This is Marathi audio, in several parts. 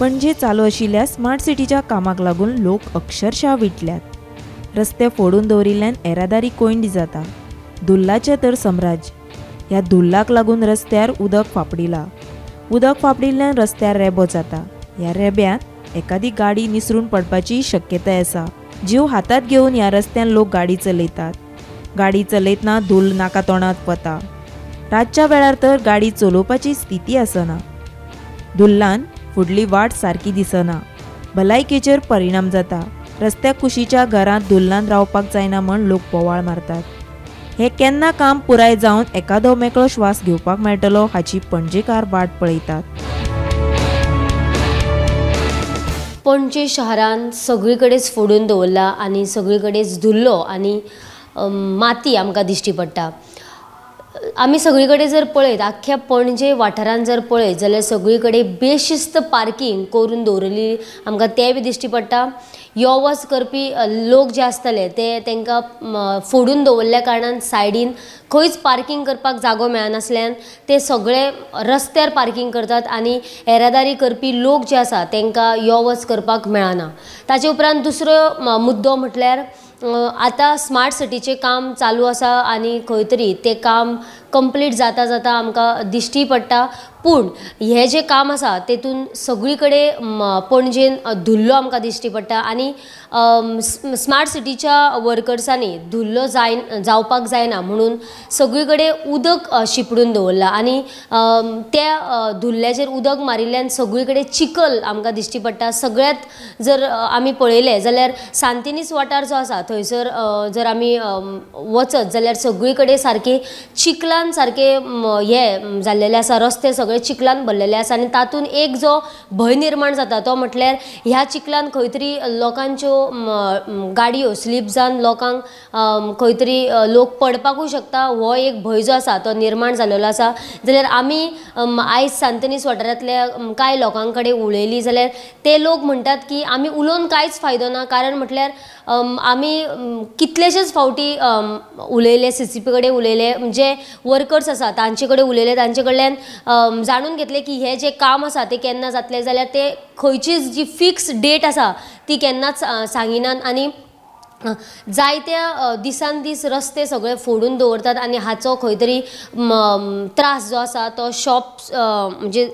पणजे चालू आशिल्ल्या स्मार्ट सिटीच्या कामाक लागून लोक अक्षरशः विटल्यात। रस्ते फोडून दवरिल्ल्यान येरादारी कोंडी जाता। धुल्लाचे तर सम्राज्य। ह्या धुल्लाक लागून रस्त्यार उदक फापडिला। उदक फापडिल्ल्यान रस्त्यार रेबो जाता। ह्या रेब्यात एखादी गाडी निसरून पडपाची शक्यताय आसा। जीव हातात घेवन ह्या रस्त्यान लोक गाडी चलयतात। गाडी चलयतना धूल नाका तोंडात वता। रातच्या वेळार तर गाडी चलोवपाची स्थिती आसना। धुल्लान फुडली वाट सारकी दिसना। भलायकेचेर परिणाम जाता। रस्त्याक कुशीच्या घरांत धुल्लान रावपाक जायना म्हण लोक बोवाळ मारतात। हे केन्ना काम पुराय जावन एखादो मेकळो श्वास घेवपाक मेळटलो हाची पणजेकार वाट पळयतात। पणजे शहरान सगळीकडेच फोडून दवरला आनी सगळीकडेच धुल्लो आनी माती आमकां दिश्टी पडटा। आमी सगळीकडे जर पळयत आख्ख्या पणजे वाठारांत जर पळयत जाल्यार सगळीकडे बेशिस्त पार्किंग करून दवरली आमकां तें बी दिश्टी पडटा। यो वच करपी लोक जे आसतले ते तांकां फोडून दवरल्या कारणान सायडीन खंयच पार्किंग करपाक जागो मेळनासल्यान ते सगळे रस्त्यार पार्किंग करतात आनी येरादारी करपी लोक जे आसा तांकां यो वच करपाक मेळना। ताचे उपरांत दुसरो मुद्दो म्हटल्यार आतां स्मार्ट सिटीचें काम चालू आसा आनी खंय तरी तें काम कंप्लीट जाता जाता आमकां दिश्टी पडटा। पूण हे जे काम आसा तेतून सगळीकडे पणजेन धुल्लो आमकां दिश्टी पडटा आनी स्मार्ट सिटीच्या वर्कर्सांनी धुल्लो जावपाक जायना म्हणून सगळीकडे उदक शिपडून दवरला आनी त्या धुल्ल्याचेर उदक मारिल्ल्यान सगळीकडे चिखल आमकां दिश्टी पडटा। सगळ्यात जर आमी पळयलें जाल्यार सांतिनेज वाठार जो आसा थंयसर जर आमी वचत जाल्यार सगळीकडे सारके चिखलान सारके हे जाल्लेले आसा। रस्ते सगळे चिखलान भरलेले आसा आनी तातूंत एक जो भंय निर्माण जाता तो म्हटल्यार ह्या चिखलान खंय तरी लोकांच्यो गाडयो स्लीप जावन लोकांक खंय तरी लोक पडपाकूय शकता हो एक भंय जो आसा तो निर्माण जाल्लो आसा। जाल्यार आमी आयज सांतिनेज वाठारांतल्या कांय लोकां कडेन उलयली जाल्यार ते लोक म्हणटात की आमी उलोवन कांयच फायदो ना। कारण म्हटल्यार आमी कितलेशेच फावटी उलयले CCP कडेन उलयले जे वर्कर्स आसा तांचे कडेन उलयले तांचे कडल्यान जाणून घेतले की हे जे काम आसा ते केन्ना जातले जाल्यार ते खंयचीच जी फिक्स डेट आसा ती केन्नाच सांगिनात आनी जायत्या दिसान दीस रस्ते सगळे फोडून दवरतात आनी हाचो खंय तरी त्रास जो आसा तो शॉप्स म्हणजे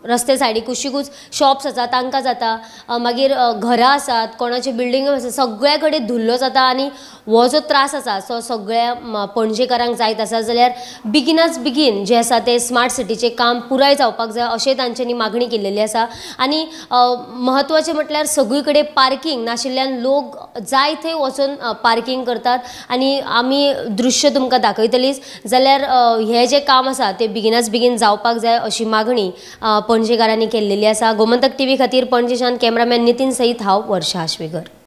रस्ते सायडीक कुशीकूच शॉप्स आसा तांकां जाता। मागीर घरां आसात कोणाचे बिल्डिंग आसा सगळ्या कडेन धुल्लो जाता आनी हो जो त्रास आसा तो सगळ्या पणजेकारांक जायत आसा। जाल्यार बेगिनाच बेगीन जे आसा ते स्मार्ट सिटीचें काम पुराय जावपाक जाय अशें तांच्यांनी मागणी केल्ली आसा। आनी महत्वाचें म्हटल्यार सगळी कडेन पार्किंग नाशिल्ल्यान लोक जाय थंय वचून पार्किंग करतात आनी आमी दृश्य तुमकां दाखयतलीच। जाल्यार हे जे काम आसा ते बेगिनाच बेगीन जावपाक जाय अशी मागणी पणजेकारांनी केल्लेली आसा। गोमंतक TV खातीर पणजेच्यान कॅमेरामॅन नितीन सईत हांव वर्षा आश्वेकर।